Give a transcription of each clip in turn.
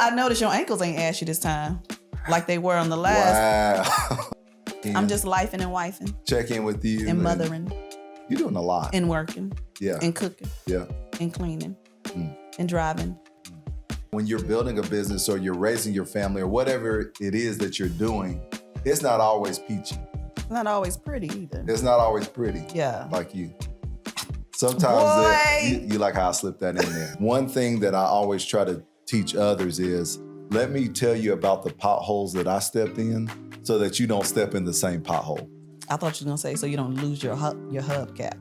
I noticed your ankles ain't ashy this time, like they were on the last. Wow. I'm just lifing and wifing. Check in with you. And mothering. You're doing a lot. And working. Yeah. And cooking. Yeah. And cleaning. And driving. When you're building a business or you're raising your family or whatever it is that you're doing, it's not always peachy. It's not always pretty either. It's not always pretty. Yeah. Like you. Sometimes you like how I slip that in there. One thing that I always try to teach others is, let me tell you about the potholes that I stepped in so that you don't step in the same pothole. I thought you were going to say so you don't lose your hubcap.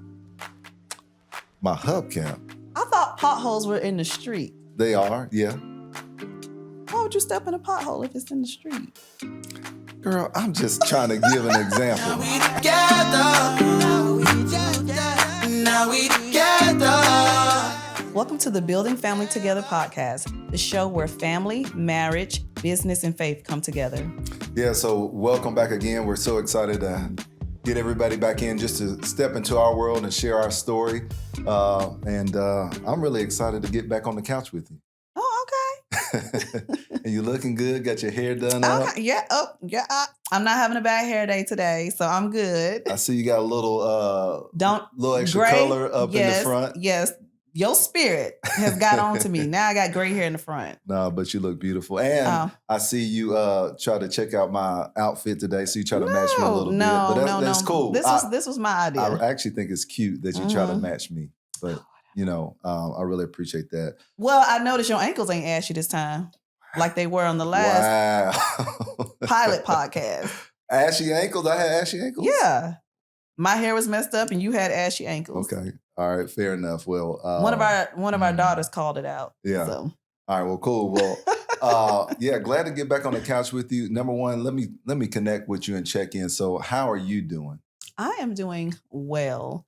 My hubcap? I thought potholes were in the street. They are, yeah. Why would you step in a pothole if it's in the street? Girl, I'm just trying to give an example. Now we together. Welcome to the Building Family Together podcast, the show where family, marriage, business, and faith come together. Yeah, so welcome back again. We're so excited to get everybody back in just to step into our world and share our story. And I'm really excited to get back on the couch with you. Oh, okay. And you looking good, got your hair done up. Okay. Yeah, I'm not having a bad hair day today, so I'm good. I see you got a little extra gray, color up in the front. Yes, your spirit has got on to me. Now I got gray hair in the front. No, but you look beautiful. And I see you try to check out my outfit today, so you try to match me a little bit. But that's cool. This was my idea. I actually think it's cute that you try to match me. But, I really appreciate that. Well, I noticed your ankles ain't ashy this time, like they were on the last pilot podcast. Ashy ankles? I had ashy ankles? Yeah. My hair was messed up and you had ashy ankles. Okay. All right. Fair enough. Well, one of our daughters called it out. Yeah. So. All right. Well, cool. Well, glad to get back on the couch with you. Number one, let me connect with you and check in. So how are you doing? I am doing well.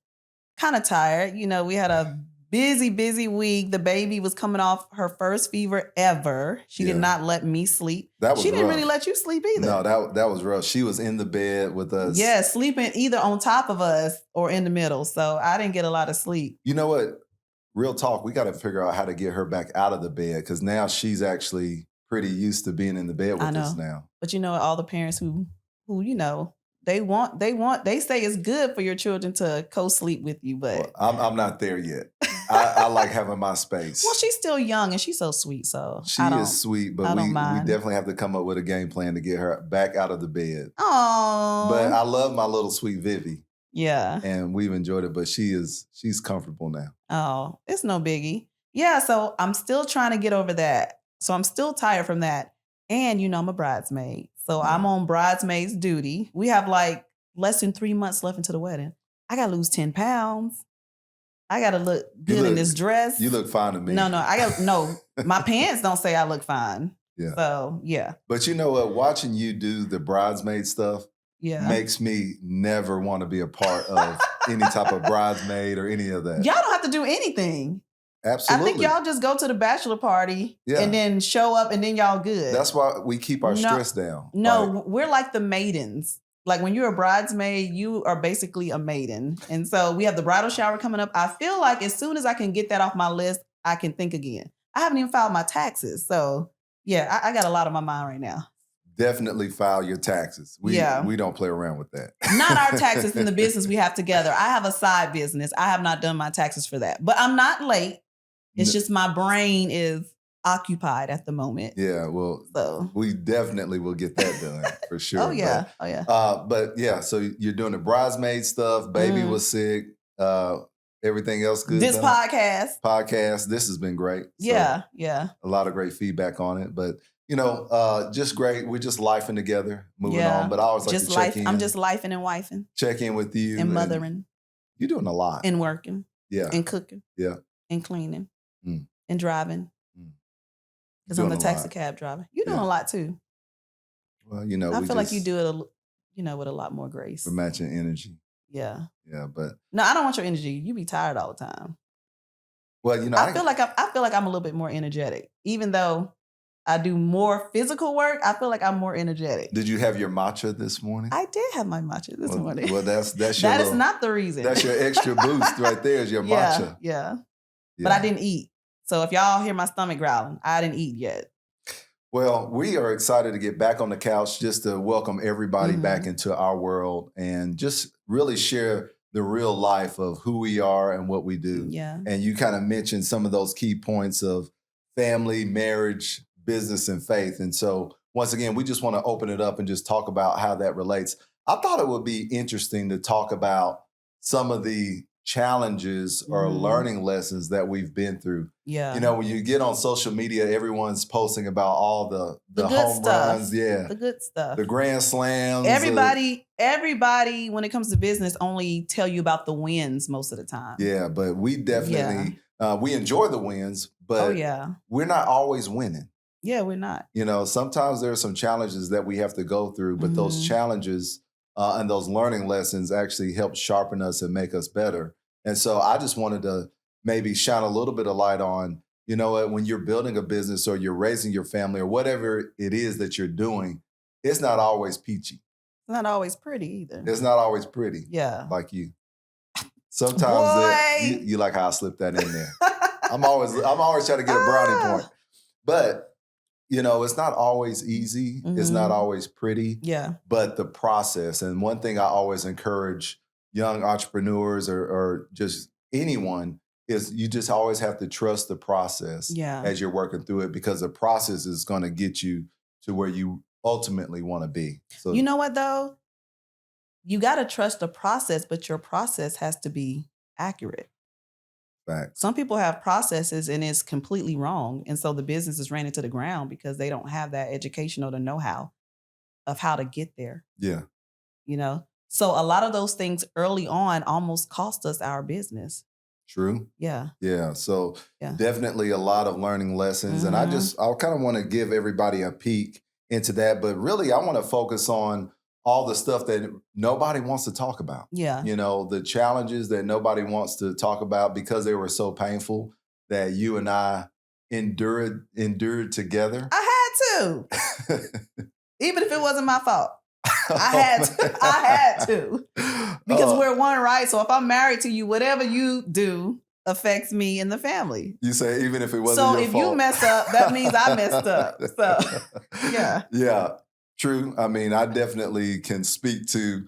Kind of tired. We had a busy week. The baby was coming off her first fever ever. She did not let me sleep. She didn't really let you sleep either. No, that was rough. She was in the bed with us. Yeah, sleeping either on top of us or in the middle. So I didn't get a lot of sleep. You know what? Real talk, we got to figure out how to get her back out of the bed because now she's actually pretty used to being in the bed with us now. But all the parents who they say it's good for your children to co-sleep with you, but I'm not there yet. I like having my space. Well, she's still young and she's so sweet. So she is sweet, but we definitely have to come up with a game plan to get her back out of the bed. Oh, but I love my little sweet Vivi. Yeah, and we've enjoyed it. But she's comfortable now. Oh, it's no biggie. Yeah, so I'm still trying to get over that. So I'm still tired from that, and I'm a bridesmaid. So I'm on bridesmaid's duty. We have like less than 3 months left until the wedding. I got to lose 10 pounds. I got to look good in this dress. You look fine to me. No. My pants don't say I look fine. Yeah. So, yeah. But you know what? Watching you do the bridesmaid stuff makes me never want to be a part of any type of bridesmaid or any of that. Y'all don't have to do anything. Absolutely. I think y'all just go to the bachelor party and then show up and then y'all good. That's why we keep our stress down. No, we're like the maidens. Like when you're a bridesmaid, you are basically a maiden. And so we have the bridal shower coming up. I feel like as soon as I can get that off my list, I can think again. I haven't even filed my taxes. So yeah, I got a lot on my mind right now. Definitely file your taxes. We don't play around with that. Not our taxes in the business we have together. I have a side business. I have not done my taxes for that. But I'm not late. It's just my brain is occupied at the moment. Yeah, well, we definitely will get that done for sure. Oh, yeah. But yeah, so you're doing the bridesmaid stuff. Baby was sick. Everything else good? This podcast. This has been great. Yeah. A lot of great feedback on it. But, just great. We're just lifing together, moving on. But I always like to check in. I'm just lifing and wifing. Check in with you. And mothering. You're doing a lot. And working. Yeah. And cooking. Yeah. And cleaning. And driving. Because I'm the taxi cab driver. You're doing a lot too. Well, I feel like you do it, with a lot more grace. We're matching energy. Yeah. Yeah, but no, I don't want your energy. You be tired all the time. Well, I feel like I'm a little bit more energetic, even though I do more physical work. I feel like I'm more energetic. Did you have your matcha this morning? I did have my matcha this morning. Well, that's your that is not the reason. That's your extra boost right there. Is your matcha? Yeah. But I didn't eat. So if y'all hear my stomach growling, I didn't eat yet. Well, we are excited to get back on the couch just to welcome everybody back Mhm. into our world and just really share the real life of who we are and what we do. Yeah. And you kind of mentioned some of those key points of family, marriage, business, and faith. And so, once again, we just want to open it up and just talk about how that relates. I thought it would be interesting to talk about some of the challenges or Mhm. learning lessons that we've been through. You Yeah. know, when you get on social media, everyone's posting about all The the good home runs, stuff. yeah, The good stuff. the grand slams. Everybody, when it comes to business, only tell you about the wins most of the time. Yeah, but we Yeah. definitely we enjoy the wins, Oh, but yeah. we're not always winning. Yeah, we're not. You know, sometimes there are some challenges that we have to go through, but those Mhm. challenges and those learning lessons actually help sharpen us and make us better. And so I just wanted to maybe shine a little bit of light on, you know what, when you're building a business or you're raising your family or whatever it is that you're doing, it's not always peachy. It's not always pretty either. It's not always pretty Yeah. like you. Sometimes that Boy. you like how I slipped that in there. I'm always trying to get a brownie point. Ah. But you know, it's not always easy. It's not Mhm. always pretty, Yeah. but the process. And one thing I always encourage young entrepreneurs or just anyone is you just always have to trust the process Yeah. as you're working through it because the process is going to get you to where you ultimately want to be. So, You know what though? You got to trust the process, but your process has to be accurate. facts. Some people have processes and it's completely wrong. And so the business is ran into the ground because they don't have that education or the know-how of how to get there, Yeah, you know? So a lot of those things early on almost cost us our business. true. Yeah. Yeah. So Yeah. definitely a lot of learning lessons. And I Mhm. kind of want to give everybody a peek into that. But really, I want to focus on all the stuff that nobody wants to talk about. Yeah. You know, the challenges that nobody wants to talk about because they were so painful that you and I endured together. I had to, even if it wasn't my fault. I Oh, had to. I had to. Because Uh, we're one, right? So if I'm married to you, whatever you do affects me and the family. you say even if it wasn't So your if you fault. mess up, that means I messed up. So yeah. Yeah, true. I mean, I definitely can speak to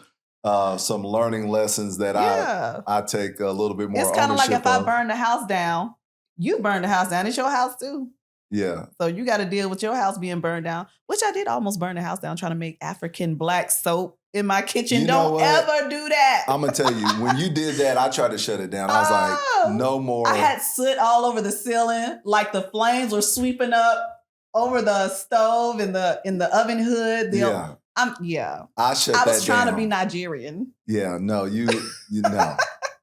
some learning lessons that Yeah. I take a little bit It's more kind of like ownership if I of. burn the house down, you burn the house down. It's your house too. Yeah, So you got to deal with your house being burned down, which I did almost burn the house down trying to make African black soap in my kitchen. you know Don't what? ever do that. I'm gonna tell you when you did that, I tried to shut it down. I was like, Oh, no I more. had soot all over the ceiling, like the flames were sweeping up over the stove in the oven hood. Yeah, Yeah. I shut I that was trying to be down. Nigerian. Yeah, no, you know,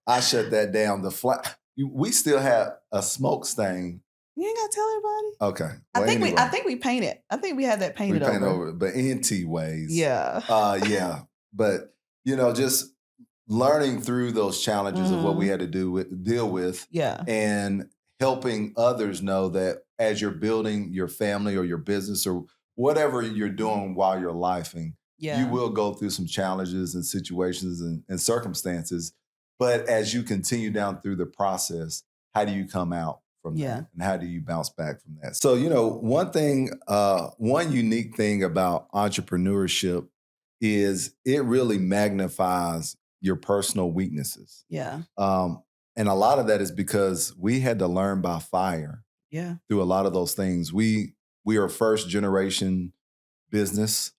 I shut that down. We still have a smoke stain. You ain't gotta tell everybody. Okay, well anyway. I think we painted. I think we had that We painted paint over. over it, but NT ways. Yeah. Yeah. But you know, just learning through those challenges of what we Mhm. had to deal with Yeah. and helping others know that as you're building your family or your business or whatever you're doing while you're lifing, you Yeah. will go through some challenges and situations and circumstances. But as you continue down through the process, how do you come out from Yeah. that? And how do you bounce back from that? So, you know, one unique thing about entrepreneurship is it really magnifies your personal weaknesses. Yeah. And a lot of that is because we had to learn by fire Yeah. through a lot of those things. We are first generation business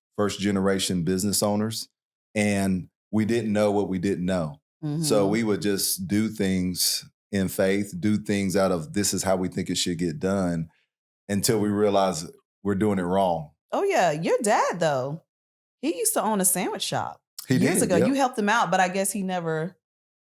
owners, and we didn't know what we didn't know. So Mhm. we would just do things in faith, do things out of this is how we think it should get done until we realize we're doing it wrong. Oh yeah. Your dad though, he used to own a sandwich shop He years did, ago. yep. You helped him out, but I guess he never.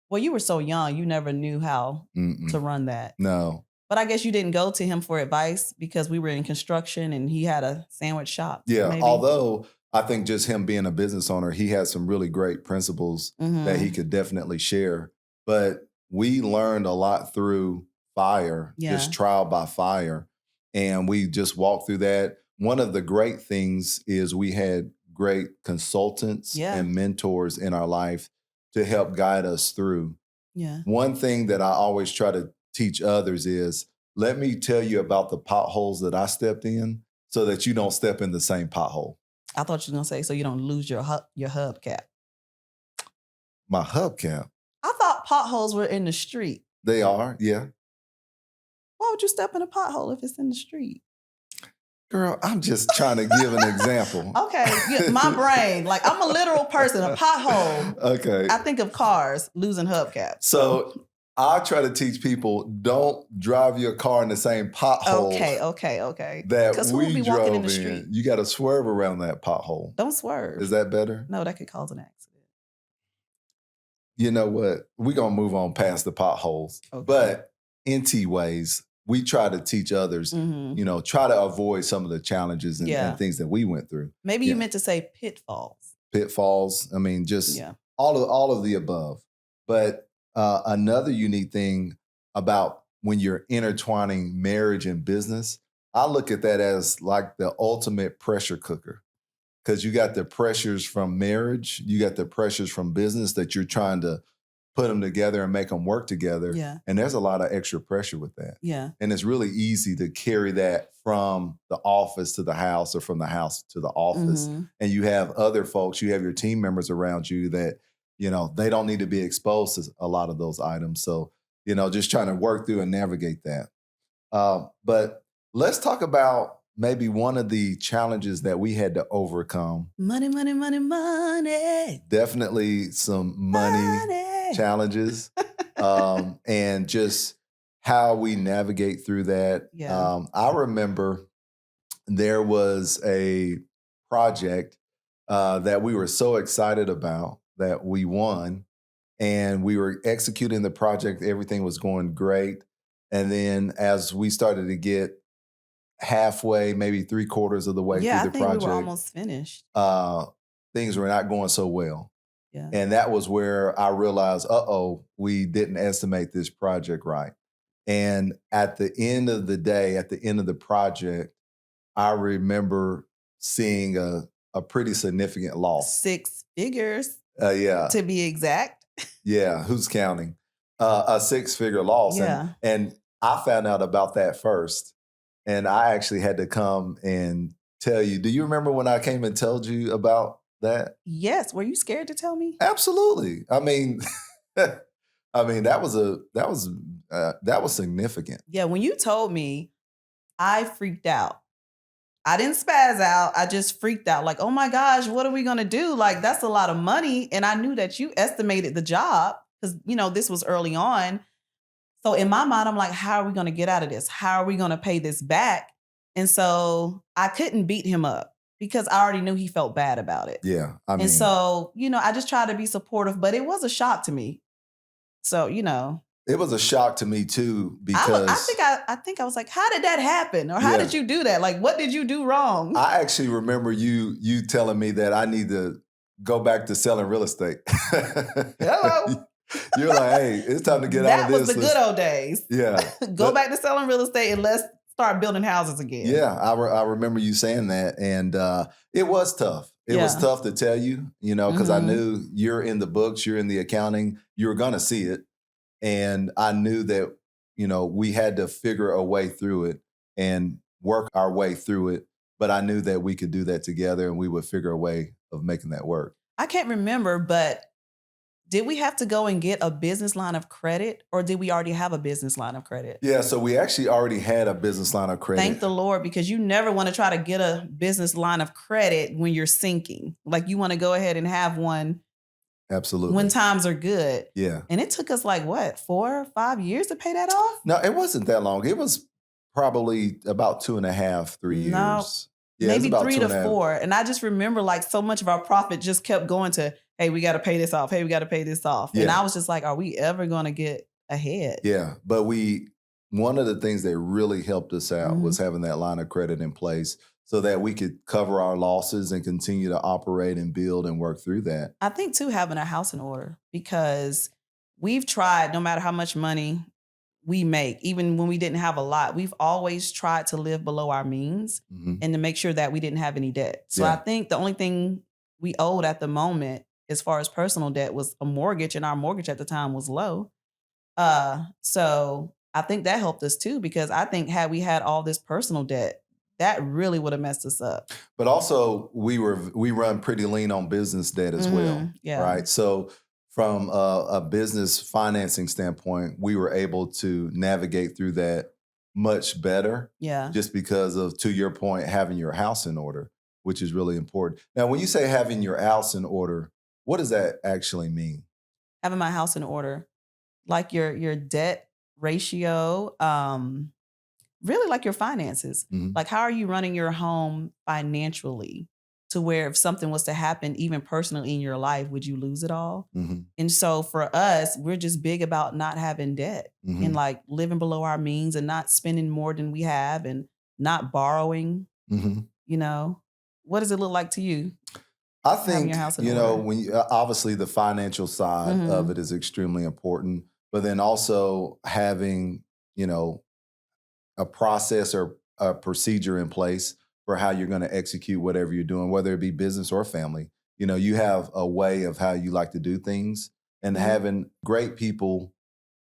Well, you were so young, you never knew how Mm-mm. to run that. No. But I guess you didn't go to him for advice because we were in construction and he had a sandwich shop. Yeah. Maybe. Although I think just him being a business owner, he has some really great principles that he Mhm. could definitely share. But we learned a lot through fire, Yeah. just trial by fire. And we just walked through that. One of the great things is we had great consultants Yeah. and mentors in our life to help guide us through. Yeah. One thing that I always try to teach others is let me tell you about the potholes that I stepped in so that you don't step in the same pothole. I thought you were gonna say so you don't lose your hubcap. My hubcap. I thought potholes were in the street. They are, yeah. Why would you step in a pothole if it's in the street? Girl, I'm just trying to give an example. Okay, my brain, like I'm a literal person. A pothole. Okay. I think of cars losing hubcaps. So I try to teach people, don't drive your car in the same pothole. Okay. That who will we be drove walking in in. the street? You got to swerve around that pothole. Don't swerve. Is that better? No, that could cause an accident. You know what? We're going to move on past the potholes. Okay. But in T ways, we try to teach others, try to avoid some of the challenges and things that we went through. Maybe you meant to say pitfalls. Pitfalls. I mean, just all of the above. But another unique thing about when you're intertwining marriage and business, I look at that as like the ultimate pressure cooker. Because you got the pressures from marriage, you got the pressures from business that you're trying to put them together and make them work together. Yeah. And there's a lot of extra pressure with that. Yeah. And it's really easy to carry that from the office to the house or from the house to the office. Mm-hmm. And you have other folks, you have your team members around you that, they don't need to be exposed to a lot of those items. So, just trying to work through and navigate that. But let's talk about maybe one of the challenges that we had to overcome. Money. Definitely some money challenges. And just how we navigate through that. Yeah. I remember there was a project that we were so excited about that we won, and we were executing the project. Everything was going great. And then as we started to get halfway, maybe 3/4 of the way through the project, we were almost finished. Things were not going so well. Yeah. And that was where I realized, we didn't estimate this project right. And at the end of the day, at the end of the project, I remember seeing a pretty significant loss. 6 figures. Yeah. To be exact. Yeah. Who's counting? A 6-figure loss. Yeah. And I found out about that first. And I actually had to come and tell you. Do you remember when I came and told you about that? Yes. Were you scared to tell me? Absolutely. I mean, that was significant. Yeah. When you told me, I freaked out. I didn't spaz out. I just freaked out. Like, oh my gosh, what are we going to do? Like, that's a lot of money. And I knew that you estimated the job because, this was early on. So in my mind, I'm like, how are we going to get out of this? How are we going to pay this back? And so I couldn't beat him up because I already knew he felt bad about it. Yeah. And so, I just tried to be supportive, but it was a shock to me. So, It was a shock to me too, because I think I was like, how did that happen? Or how did you do that? Like, what did you do wrong? I actually remember you telling me that I need to go back to selling real estate. Hello. You're like, hey, it's time to get out of this. That was the good old days. Yeah. Go back to selling real estate and let's start building houses again. Yeah, I remember you saying that. And it was tough. It was tough to tell you, because I knew you're in the books, you're in the accounting, you were going to see it. And I knew that, we had to figure a way through it and work our way through it. But I knew that we could do that together and we would figure a way of making that work. I can't remember, but did we have to go and get a business line of credit or did we already have a business line of credit? Yeah, so we actually already had a business line of credit. Thank the Lord, because you never want to try to get a business line of credit when you're sinking. Like you want to go ahead and have one. Absolutely. When times are good. Yeah. And it took us 4 or 5 years to pay that off? No, it wasn't that long. It was probably about 2.5, 3 years. No, yeah, maybe 3 to 4. And I just remember so much of our profit just kept going to, hey, we got to pay this off. Hey, we got to pay this off. Yeah. And I was just like, are we ever going to get ahead? Yeah. But one of the things that really helped us out was having that line of credit in place so that we could cover our losses and continue to operate and build and work through that. I think, too, having a house in order, because we've tried, no matter how much money we make, even when we didn't have a lot, we've always tried to live below our means and to make sure that we didn't have any debt. So I think the only thing we owed at the moment, as far as personal debt, was a mortgage, and our mortgage at the time was low. So I think that helped us, too, because I think had we had all this personal debt, that really would have messed us up. But also, we run pretty lean on business debt as well, Yeah. right? So from a business financing standpoint, we were able to navigate through that much better. Yeah. Just because of, to your point, having your house in order, which is really important. Now, when you say having your house in order, what does that actually mean? Having my house in order, like your debt ratio, really like your finances. Like, how are you running your home financially to where if something was to happen, even personally in your life, would you lose it all? And so for us, we're just big about not having debt and like living below our means and not spending more than we have and not borrowing. You know, what does it look like to you? I think, your house in when obviously the financial side of it is extremely important, but then also having, a process or a procedure in place for how you're going to execute whatever you're doing, whether it be business or family. You have a way of how you like to do things, and having great people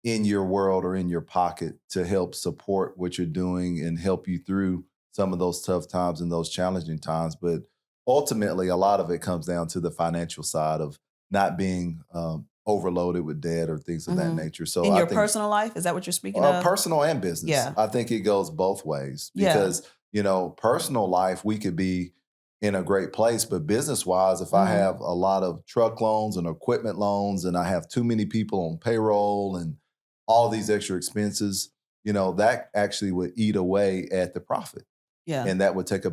in your world or in your pocket to help support what you're doing and help you through some of those tough times and those challenging times. But ultimately, a lot of it comes down to the financial side of not being overloaded with debt or things of that nature. So in your personal life, is that what you're speaking of? Personal and business. Yeah. I think it goes both ways because, personal life, we could be in a great place, but business wise, if I have a lot of truck loans and equipment loans and I have too many people on payroll and all these extra expenses, that actually would eat away at the profit. Yeah. And that would take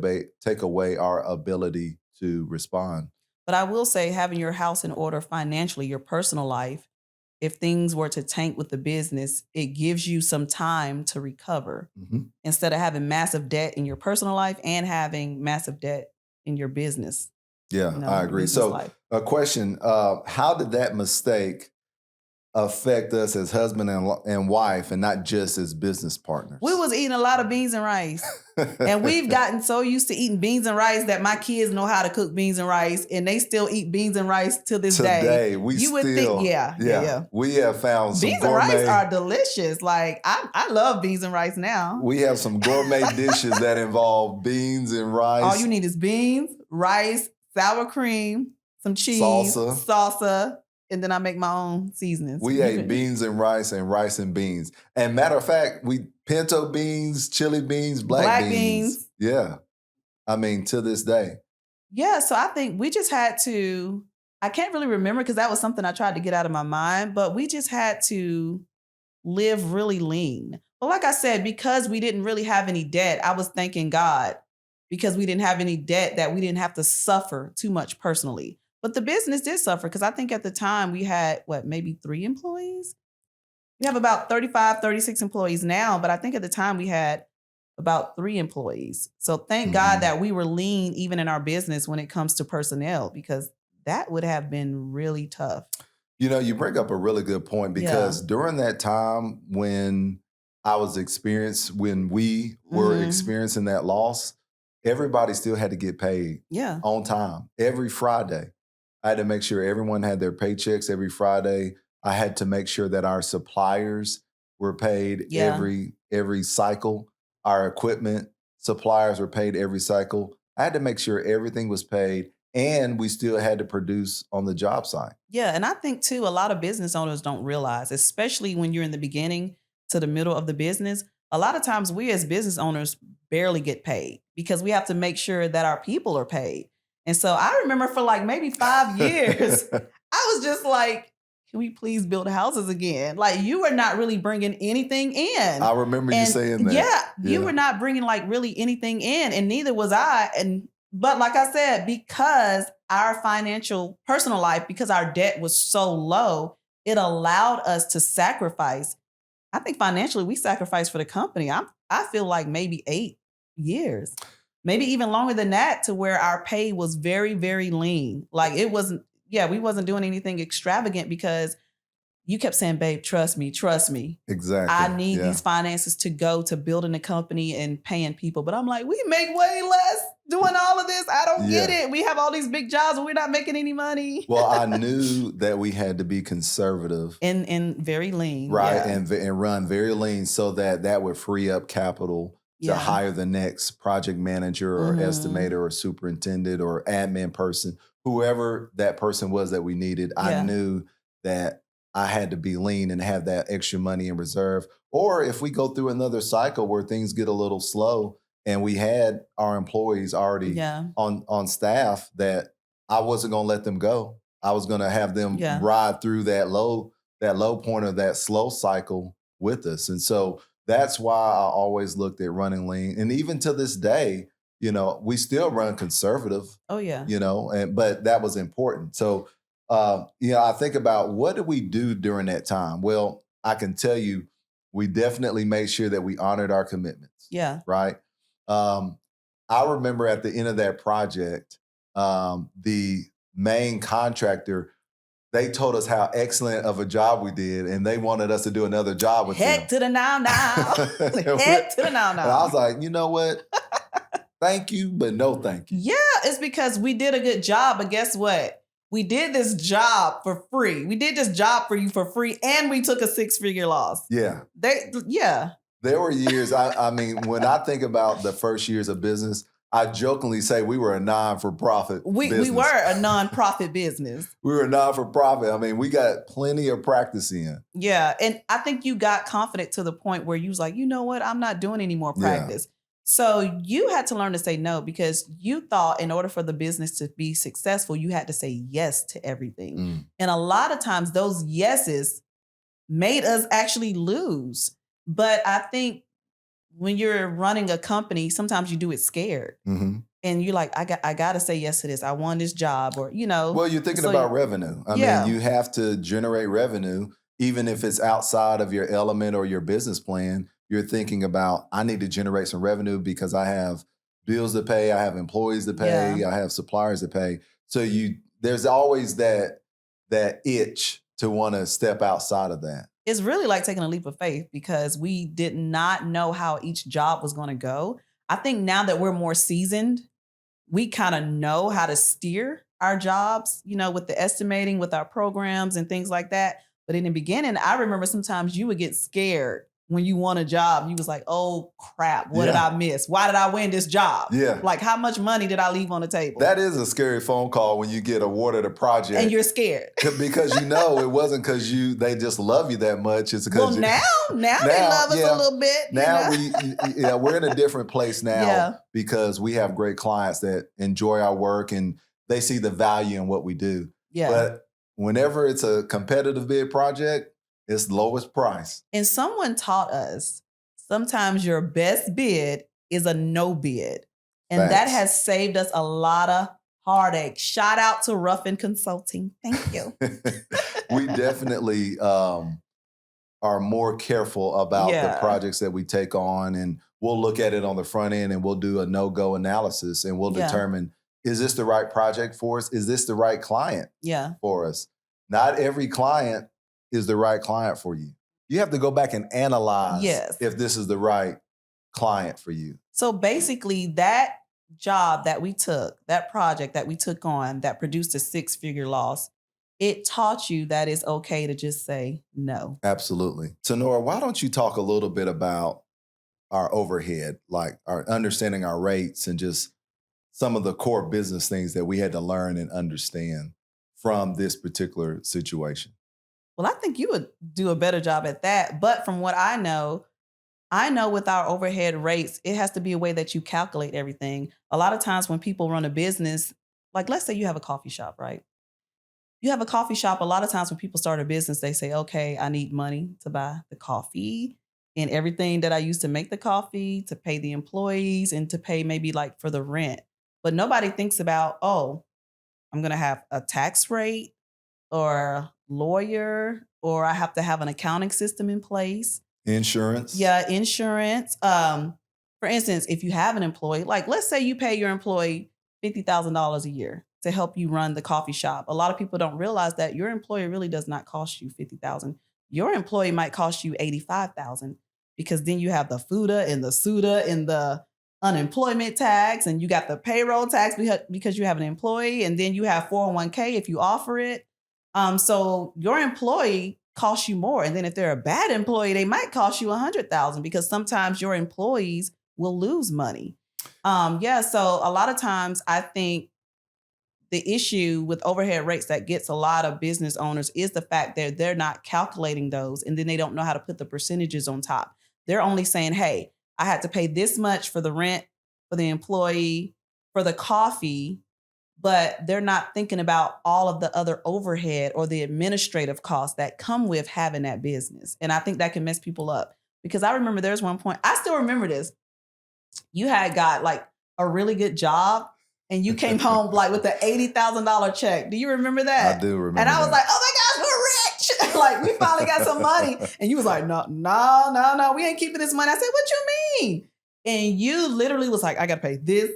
away our ability to respond. But I will say, having your house in order financially, your personal life, if things were to tank with the business, it gives you some time to recover instead of having massive debt in your personal life and having massive debt in your business. Yeah, I agree. So life. A question, how did that mistake affect us as husband and wife and not just as business partners? We was eating a lot of beans and rice. And we've gotten so used to eating beans and rice that my kids know how to cook beans and rice, and they still eat beans and rice to this day. Today, we have found some beans gourmet. And rice are delicious. Like, I love beans and rice now. We have some gourmet dishes that involve beans and rice. All you need is beans, rice, sour cream, some cheese, salsa. And then I make my own seasonings. We ate beans and rice and beans. And matter of fact, we pinto beans, chili beans, black beans. Yeah. I mean, to this day. Yeah. So I think we just had to, I can't really remember because that was something I tried to get out of my mind, but we just had to live really lean. But like I said, because we didn't really have any debt, I was thanking God because we didn't have any debt that we didn't have to suffer too much personally. But the business did suffer because I think at the time we had, maybe 3 employees? We have about 35, 36 employees now, but I think at the time we had about 3 employees. So thank God that we were lean even in our business when it comes to personnel, because that would have been really tough. You bring up a really good point because during that time when we were experiencing that loss, everybody still had to get paid on time every Friday. I had to make sure everyone had their paychecks every Friday. I had to make sure that our suppliers were paid every cycle. Our equipment suppliers were paid every cycle. I had to make sure everything was paid, and we still had to produce on the job site. Yeah, and I think too, a lot of business owners don't realize, especially when you're in the beginning to the middle of the business, a lot of times we as business owners barely get paid because we have to make sure that our people are paid. And so I remember for maybe 5 years, I was just like, can we please build houses again? Like, you were not really bringing anything in. I remember you saying that. Yeah, you were not bringing really anything in, and neither was I. But like I said, because our personal life, because our debt was so low, it allowed us to sacrifice. I think financially we sacrificed for the company. I feel like maybe 8 years. Maybe even longer than that, to where our pay was very, very lean. Like, it wasn't, we wasn't doing anything extravagant because you kept saying, babe, trust me. Exactly. I need these finances to go to building a company and paying people. But I'm like, we make way less doing all of this. I don't get it. We have all these big jobs and we're not making any money. Well, I knew that we had to be conservative. And very lean. Right. Yeah. And run very lean so that would free up capital Yeah. hire the next project manager or estimator or superintendent or admin person, whoever that person was that we needed. I Yeah. knew that I had to be lean and have that extra money in reserve. Or if we go through another cycle where things get a little slow and we had our employees already Yeah. on staff, that I wasn't going to let them go. I was going to have them Yeah. ride through that low point of that slow cycle with us. And so that's why I always looked at running lean. And even to this day, you know, we still run conservative, Oh, yeah. you know, but that was important. So, you know, I think about what did we do during that time? Well, I can tell you, we definitely made sure that we honored our commitments. Yeah. Right. I remember at the end of that project, the main contractor, they told us how excellent of a job we did, and they wanted us to do another job with them. Heck to the now. Heck to the now. And I was like, you know what? Thank you, but no thank you. Yeah, it's because we did a good job, but guess what? We did this job for free. We did this job for you for free, and we took a 6-figure loss. Yeah. Yeah. There were years, I mean, when I think about the first years of business, I jokingly say we were a non-for-profit business. We were a non-profit business. We were a non-for-profit. I mean, we got plenty of practice in. Yeah. And I think you got confident to the point where you was like, you know what? I'm not doing any more practice. Yeah. So you had to learn to say no, because you thought in order for the business to be successful, you had to say yes to everything. And a lot of times those yeses made us actually lose. But I think when you're running a company, sometimes you do it scared. And you're like, I got to say yes to this. I want this job, or, you know. Well, you're thinking about revenue. I mean, you have to generate revenue, even if it's outside of your element or your business plan. You're thinking about, I need to generate some revenue because I have bills to pay, I have employees to pay, I have suppliers to pay. So there's always that itch to want to step outside of that. It's really like taking a leap of faith, because we did not know how each job was going to go. I think now that we're more seasoned, we kind of know how to steer our jobs, you know, with the estimating, with our programs and things like that. But in the beginning, I remember sometimes you would get scared when you won a job. You was like, oh crap, what did I miss? Why did I win this job? Yeah. Like, how much money did I leave on the table? That is a scary phone call when you get awarded a project. And you're scared. Because you know it wasn't because they just love you that much. It's because now they love us a little bit. Now we're in a different place now because we have great clients that enjoy our work and they see the value in what we do. Yeah. But whenever it's a competitive bid project, it's lowest price. And someone taught us sometimes your best bid is a no bid. And that has saved us a lot of heartache. Shout out to Ruffin Consulting. Thank you. We definitely are more careful about the projects that we take on. And we'll look at it on the front end and we'll do a no-go analysis and we'll determine, is this the right project for us? Is this the right client for us? Not every client is the right client for you. You have to go back and analyze if this is the right client for you. So basically that job that we took, that project that we took on that produced a 6-figure loss, it taught you that it's okay to just say no. Absolutely. Tanora, why don't you talk a little bit about our overhead, like our understanding our rates and just some of the core business things that we had to learn and understand from this particular situation? Well, I think you would do a better job at that. But from what I know with our overhead rates, it has to be a way that you calculate everything. A lot of times when people run a business, like let's say you have a coffee shop, right? You have a coffee shop. A lot of times when people start a business, they say, okay, I need money to buy the coffee and everything that I use to make the coffee, to pay the employees and to pay maybe like for the rent. But nobody thinks about, oh, I'm going to have a tax rate or lawyer, or I have to have an accounting system in place. Insurance. Yeah, insurance. For instance, if you have an employee, like let's say you pay your employee $50,000 a year to help you run the coffee shop. A lot of people don't realize that your employee really does not cost you $50,000. Your employee might cost you $85,000, because then you have the FUTA and the SUTA and the unemployment tax, and you got the payroll tax because you have an employee, and then you have 401k if you offer it. So your employee costs you more. And then if they're a bad employee, they might cost you $100,000, because sometimes your employees will lose money. So a lot of times I think the issue with overhead rates that gets a lot of business owners is the fact that they're not calculating those, and then they don't know how to put the percentages on top. They're only saying, hey, I had to pay this much for the rent, for the employee, for the coffee, but they're not thinking about all of the other overhead or the administrative costs that come with having that business. And I think that can mess people up, because I remember there's one point, I still remember this. You had got like a really good job and you came home like with an $80,000 check. Do you remember that? I do remember. And I was like, oh my gosh, we're rich. Like, we finally got some money. And you was like, no, we ain't keeping this money. I said, what you mean? And you literally was like, I got to pay this.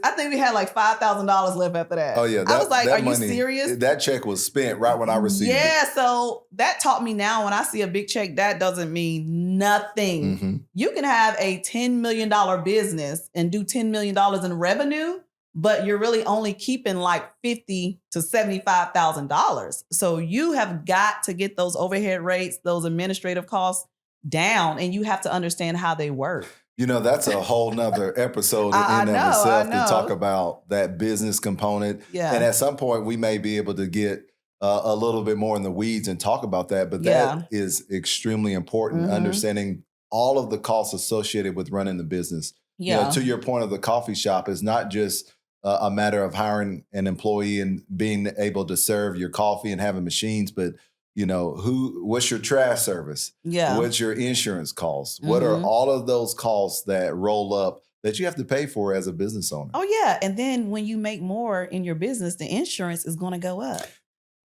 I think we had like $5,000 left after that. Oh, yeah. I was like, are you serious? That check was spent right when I received it. Yeah, so that taught me now when I see a big check, that doesn't mean nothing. Mm-hmm. You can have a $10 million business and do $10 million in revenue, but you're really only keeping like $50,000 to $75,000. So you have got to get those overhead rates, those administrative costs down, and you have to understand how they work. You know, that's a whole nother episode in and of itself to talk about that business component. Yeah. And at some point we may be able to get a little bit more in the weeds and talk about that. But that is extremely important, understanding all of the costs associated with running the business. Yeah. You know, to your point of the coffee shop, is not just a matter of hiring an employee and being able to serve your coffee and having machines, but you know, what's your trash service? Yeah. What's your insurance costs? What are all of those costs that roll up that you have to pay for as a business owner? Oh, yeah. And then when you make more in your business, the insurance is going to go up.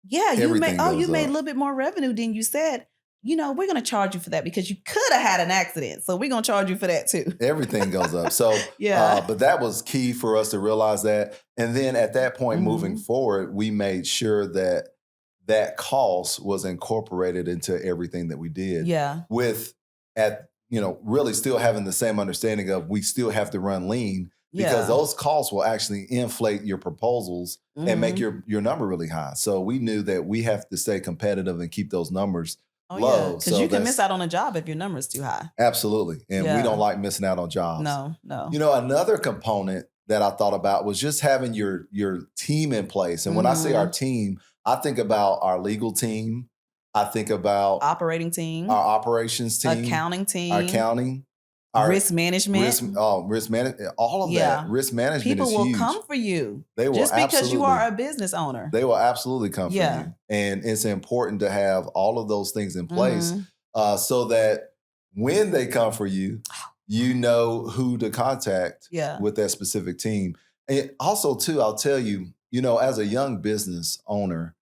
Yeah. You made a little bit more revenue than you said. You know, we're going to charge you for that because you could have had an accident. So we're going to charge you for that too. Everything goes up. So, but that was key for us to realize that. And then at that point, moving forward, we made sure that that cost was incorporated into everything that we did. Yeah. Really still having the same understanding of we still have to run lean, because those costs will actually inflate your proposals and make your number really high. So we knew that we have to stay competitive and keep those numbers low. Because you can miss out on a job if your number's too high. Absolutely. And we don't like missing out on jobs. No. You know, another component that I thought about was just having your team in place. And when I say our team, I think about our legal team. I think about operating team, our operations team, accounting team, our risk management, risk management, all of that. Risk management People is will huge. come for you. They will, just because you are a business owner. They will absolutely come for you. And it's important to have all of those things in place so that when they come for you, you know who to contact with that specific team. And also, too, I'll tell you, you know, as a young business owner,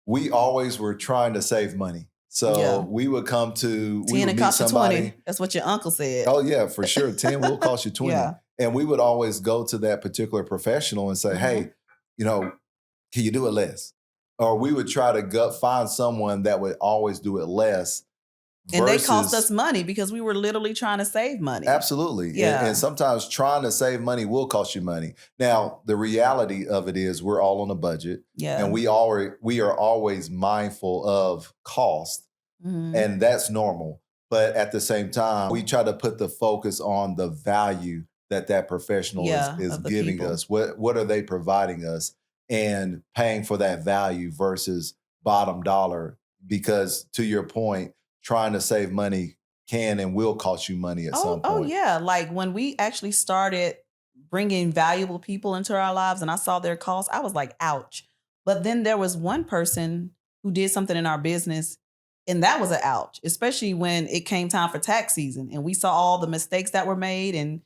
we always were trying to save money. So we would come to 10 and cost you 20. That's what your uncle said. Oh, yeah, for sure. 10 will cost you 20. And we would always go to that particular professional and say, hey, you know, can you do it less? Or we would try to find someone that would always do it less. And they cost us money because we were literally trying to save money. Absolutely. Yeah. And sometimes trying to save money will cost you money. Now, the reality of it is we're all on a budget. Yeah. And we are always mindful of cost. And that's normal. But at the same time, we try to put the focus on the value that professional is giving people. Us. What are they providing us? And paying for that value versus bottom dollar. Because to your point, trying to save money can and will cost you money at some point. Oh, yeah. Like when we actually started bringing valuable people into our lives and I saw their costs, I was like, ouch. But then there was one person who did something in our business and that was an ouch, especially when it came time for tax season and we saw all the mistakes that were made and,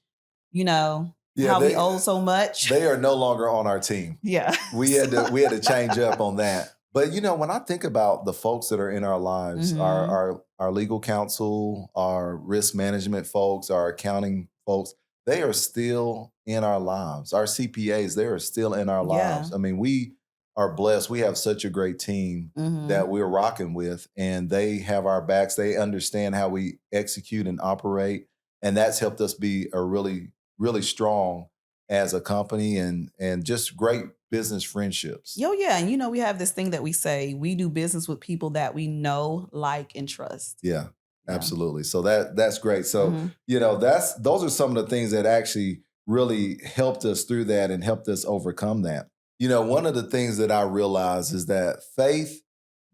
you know, how we owe so much. They are no longer on our team. Yeah. We had to change up on that. But, you know, when I think about the folks that are in our lives, our legal counsel, our risk management folks, our accounting folks, they are still in our lives. Our CPAs, they are still in our lives. I mean, we are blessed. We have such a great team that we're rocking with, and they have our backs. They understand how we execute and operate, and that's helped us be a really, really strong as a company and just great business friendships. Yeah. And you know, we have this thing that we say, we do business with people that we know, like, and trust. Yeah. Absolutely. So that's great. So, Mhm. those are some of the things that actually really helped us through that and helped us overcome that. One of the things that I realized is that faith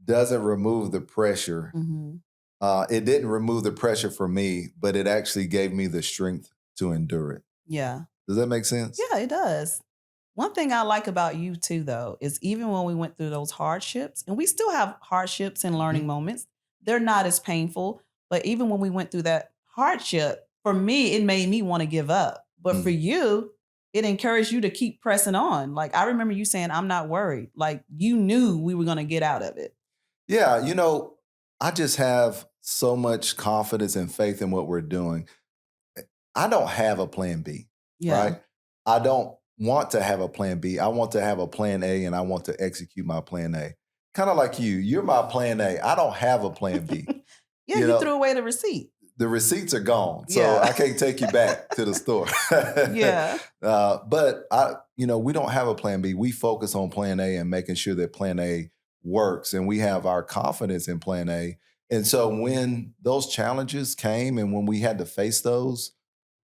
doesn't remove the pressure. Mhm. It didn't remove the pressure for me, but it actually gave me the strength to endure it. Yeah. Does that make sense? Yeah, it does. One thing I like about you too, though, is even when we went through those hardships, and we still have hardships and learning Mhm. moments, they're not as painful. But even when we went through that hardship, for me, it made me want to give up. But for Mm. you, it encouraged you to keep pressing on. Like I remember you saying, I'm not worried. Like you knew we were going to get out of it. Yeah, I just have so much confidence and faith in what we're doing. I don't have a plan B, Yeah. right? I don't want to have a plan B. I want to have a plan A and I want to execute my plan A. Kind of like you. You're my plan A. I don't have a plan B. Yeah, You you know, threw away the receipt. the receipts are gone. So Yeah. I can't take you back to the store. Yeah. But we don't have a plan B. We focus on plan A and making sure that plan A works. And we have our confidence in plan A. And so when those challenges came and when we had to face those,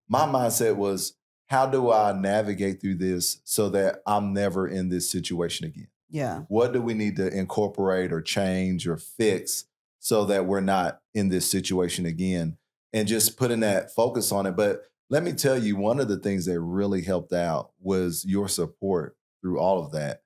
my mindset was, how do I navigate through this so that I'm never in this situation again? Yeah. What do we need to incorporate or change or fix so that we're not in this situation again? And just putting that focus on it. But let me tell you, one of the things that really helped out was your support through all of that.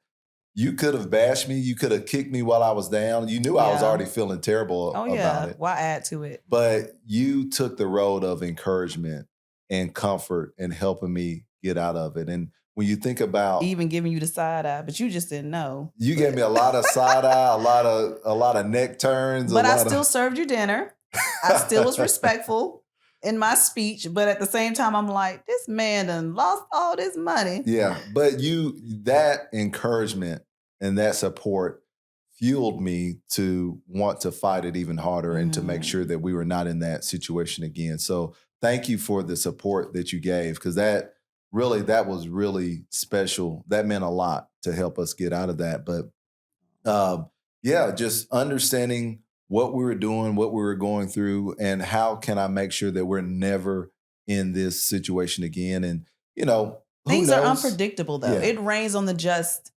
You could have bashed me. You could have kicked me while I was down. You knew I was Yeah. already feeling terrible Oh about yeah. it. Why add to it? But you took the road of encouragement and comfort and helping me get out of it. And when you think about, Even giving you the side eye, but you just didn't know. you gave me a lot of side eye, a lot of neck turns, a But I lot still of served you dinner. I still was respectful in my speech, but at the same time, I'm like, this man done lost all this money. yeah. But that encouragement and that support fueled me to want to fight it even harder and to make sure that we were not in that situation again. So thank you for the support that you gave, because that was really special. That meant a lot to help us get out of that. But yeah, just understanding what we were doing, what we were going through, and how can I make sure that we're never in this situation again. And, who Things are knows? unpredictable though. Yeah. It rains on the just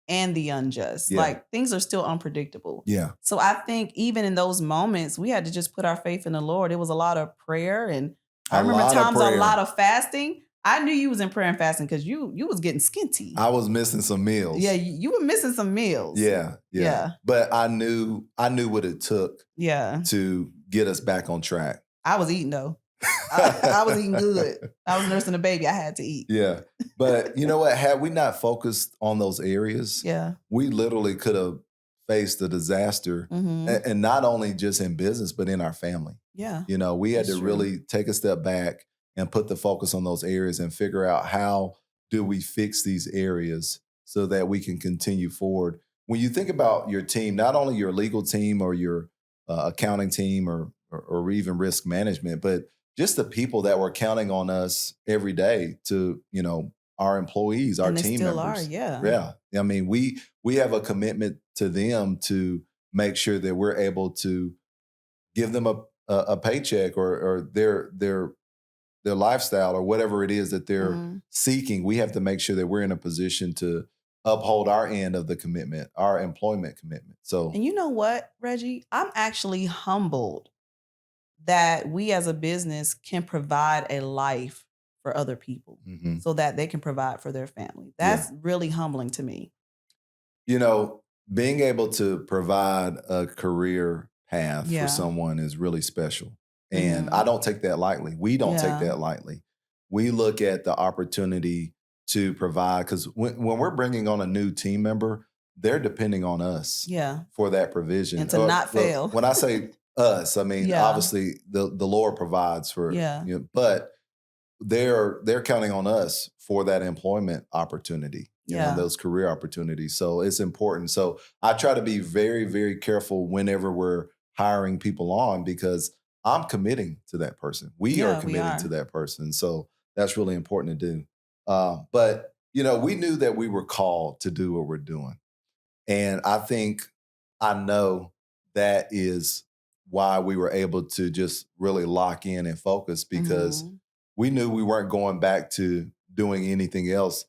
and the unjust. Yeah. Like things are still unpredictable. Yeah. So I think even in those moments, we had to just put our faith in the Lord. It was a lot of prayer, and I remember times a lot of fasting. I knew you was in prayer and fasting because you was getting skinty. I was missing some meals. Yeah, you were missing some meals. Yeah. Yeah. But I knew what it took Yeah. to get us back on track. I was eating though. I was eating good. I was nursing a baby. I had to eat. Yeah. But you know what? Had we not focused on those areas, Yeah. we literally could have faced a disaster. And not only just in business, but in our family. Yeah. We had That's to true. really take a step back and put the focus on those areas and figure out how do we fix these areas so that we can continue forward. When you think about your team, not only your legal team or your accounting team or even risk management, but just the people that were counting on us every day to, our employees, our And they team still members. are, yeah. Yeah. I mean, we have a commitment to them to make sure that we're able to give them a paycheck or their lifestyle or whatever it is that they're seeking. We have to make sure that we're in a position to uphold our end of the commitment, our employment commitment. So, And you know what, Reggie? I'm actually humbled that we as a business can provide a life for other people so that they can provide for their family. That's really humbling to me. Being able to provide a career path for someone is really special. And I don't take that lightly. We don't take that lightly. We look at the opportunity to provide, because when we're bringing on a new team member, they're depending on us for that provision. And to not fail. When I say us, I mean, obviously the Lord provides for, but they're counting on us for that employment opportunity, those career opportunities. So it's important. So I try to be very, very careful whenever we're hiring people on, because I'm committing to that person. We are committing to that person. So that's really important to do. But we knew that we were called to do what we're doing. And I know that is why we were able to just really lock in and focus, because Mhm. we knew we weren't going back to doing anything else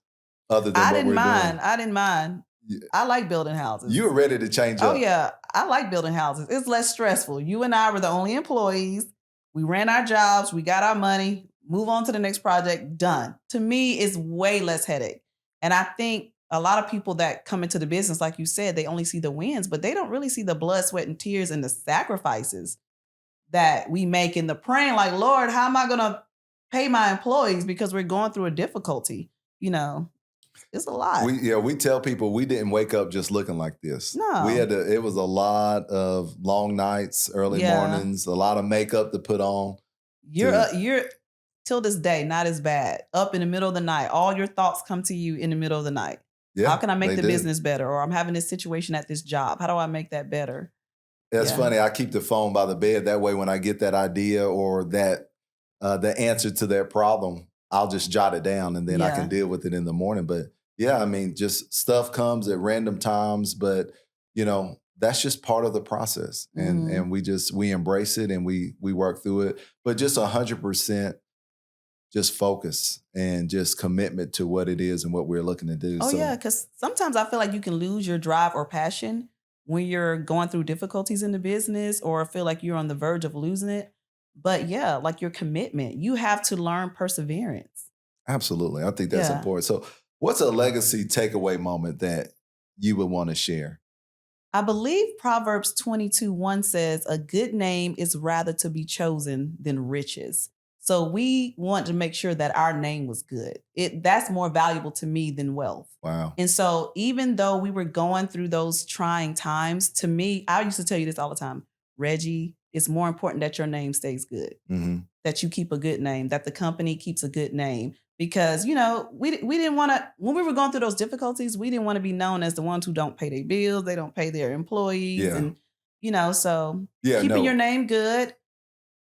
other than I what didn't we're mind. doing. I didn't mind. Y- I like building houses. You were ready to change Oh up. yeah, I like building houses. It's less stressful. You and I were the only employees. We ran our jobs, we got our money, move on to the next project, done. To me, it's way less headache. And I think a lot of people that come into the business, like you said, they only see the wins, but they don't really see the blood, sweat, and tears and the sacrifices that we make in the praying, like, Lord, how am I gonna pay my employees because we're going through a difficulty? You know, it's a lot. We tell people we didn't wake up just looking like this. We No. had to, it was a lot of long nights, early Yeah. mornings, a lot of makeup to put on. You're till this day not as bad. Up in the middle of the night, all your thoughts come to you in the middle of the night. How Yeah, can I make they the did. business better? Or I'm having this situation at this job. How do I make that better? It's Yeah. funny. I keep the phone by the bed. That way, when I get that idea or that the answer to that problem, I'll just jot it down and then I Yeah. can deal with it in the morning. But yeah, I mean, just stuff comes at random times, but that's just part of the process, and Mhm. we embrace it and we work through it. But just 100%, just focus and just commitment to what it is and what we're looking to do. Oh So yeah, because sometimes I feel like you can lose your drive or passion when you're going through difficulties in the business or feel like you're on the verge of losing it. But yeah, like your commitment, you have to learn perseverance. absolutely, I think that's Yeah. important. So, what's a legacy takeaway moment that you would want to share? I believe Proverbs 22:1 says, a good name is rather to be chosen than riches. So we want to make sure that our name was good. That's more valuable to me than wealth. Wow. And so even though we were going through those trying times, to me, I used to tell you this all the time, Reggie, it's more important that your name stays good, Hmm. that you keep a good name, that the company keeps a good name. Because, we didn't want to, when we were going through those difficulties, we didn't want to be known as the ones who don't pay their bills, they don't pay their employees. Yeah. And, so Yeah. keeping your No. name good,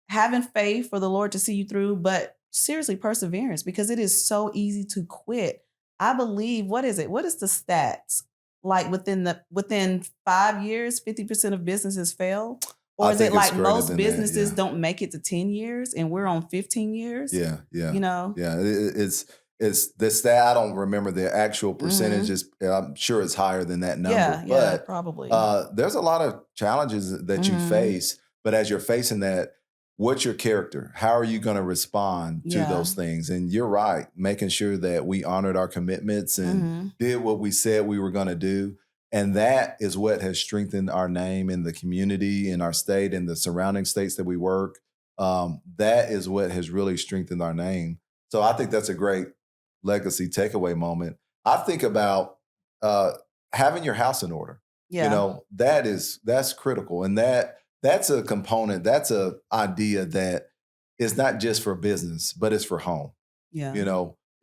having faith for the Lord to see you through, but seriously, perseverance, because it is so easy to quit. I believe, what is it? What is the stats? Like within 5 years, 50% of businesses fail? Or I is it think it's like greater most than that. businesses Yeah. don't make it to 10 years and we're on 15 years? Yeah. Yeah. You know? Yeah. It's the stat. I don't remember the actual Mhm. percentages. I'm sure it's higher than that number, Yeah, but probably. there's a lot of challenges that you Mhm. face. But as you're facing that, what's your character? How are you going to respond to Yeah. those things? And you're right, making sure that we honored our commitments and Mhm. did what we said we were going to do. And that is what has strengthened our name in the community, in our state, in the surrounding states that we work. That is what has really strengthened our name. So I think that's a great legacy takeaway moment. I think about uh, having your house in order. Yeah. That's critical, and that's a component. That's a idea that is not just for business, but it's for home. Yeah.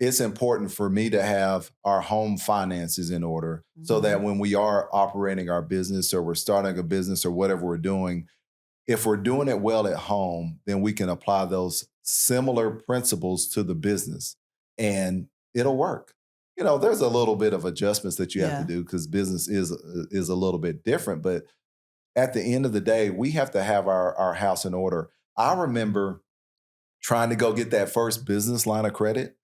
It's important for me to have our home finances in order so that Mhm. when we are operating our business or we're starting a business or whatever we're doing, if we're doing it well at home, then we can apply those similar principles to the business and it'll work. There's a little bit of adjustments that you have to Yeah. do because business is a little bit different, but at the end of the day, we have to have our house in order. I remember trying to go get that first business line of credit,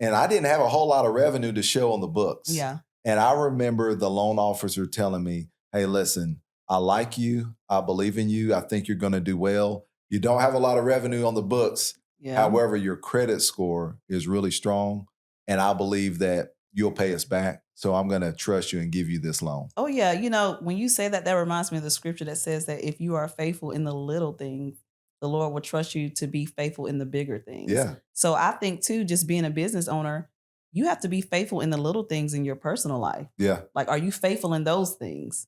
and I didn't have a whole lot of revenue to show on the books. Yeah. And I remember the loan officer telling me, hey, listen, I like you. I believe in you. I think you're going to do well. You don't have a lot of revenue on the books. Yeah. However, your credit score is really strong. And I believe that you'll pay us back. So I'm going to trust you and give you this loan. Oh yeah, when you say that, that reminds me of the scripture that says that if you are faithful in the little things, the Lord will trust you to be faithful in the bigger things. Yeah. So I think too, just being a business owner, you have to be faithful in the little things in your personal life. Yeah. Like, are you faithful in those things?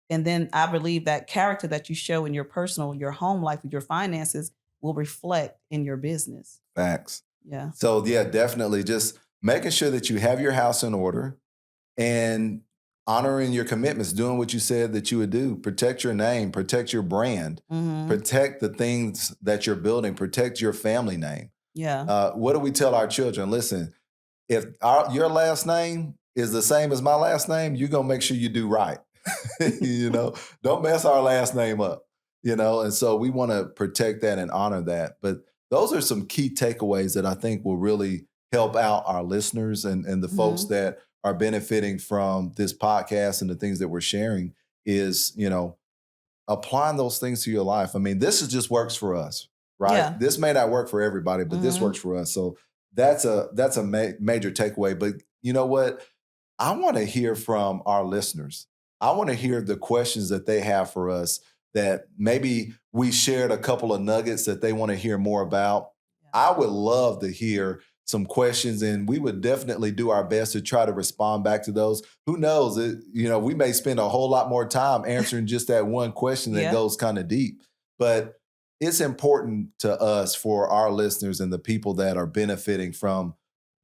And then I believe that character that you show in your personal, your home life, your finances will reflect in your business. Facts. Yeah. So yeah, definitely just making sure that you have your house in order and honoring your commitments, doing what you said that you would do. Protect your name, protect your brand, Mhm. protect the things that you're building, protect your family name. Yeah. What do we tell our children? Listen, if your last name is the same as my last name, you're going to make sure you do right. Don't mess our last name up. And so we want to protect that and honor that. But those are some key takeaways that I think will really help out our listeners and the folks that are benefiting from this podcast and the things that we're sharing is, applying those things to your life. I mean, this is just works for us, right? Yeah. This may not work for everybody, but this works for us. So that's a major takeaway. But you know what? I want to hear from our listeners. I want to hear the questions that they have for us that maybe we shared a couple of nuggets that they want to hear more about. I would love to hear some questions, and we would definitely do our best to try to respond back to those. Who knows? We may spend a whole lot more time answering just that one question that goes kind of deep. But it's important to us, for our listeners and the people that are benefiting from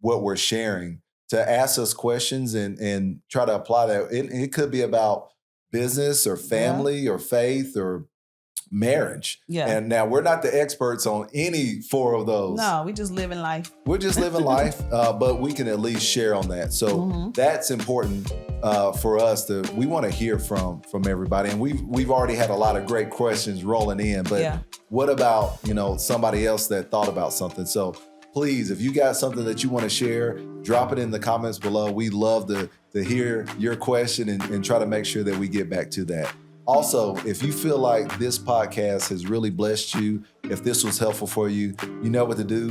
what we're sharing, to ask us questions and try to apply that. It could be about business or family or faith or marriage. Yeah. And now we're not the experts on any four of those. No, we just living life. We're just living life, but we can at least share on that. So that's important for us. We want to hear from everybody. And we've already had a lot of great questions rolling in, but what about, somebody else that thought about something? So please, if you got something that you want to share, drop it in the comments below. We love to hear your question and try to make sure that we get back to that. Also, if you feel like this podcast has really blessed you, if this was helpful for you, you know what to do.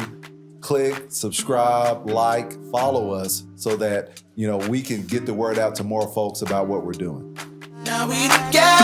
Click, subscribe, like, follow us so that, we can get the word out to more folks about what we're doing. Now we together.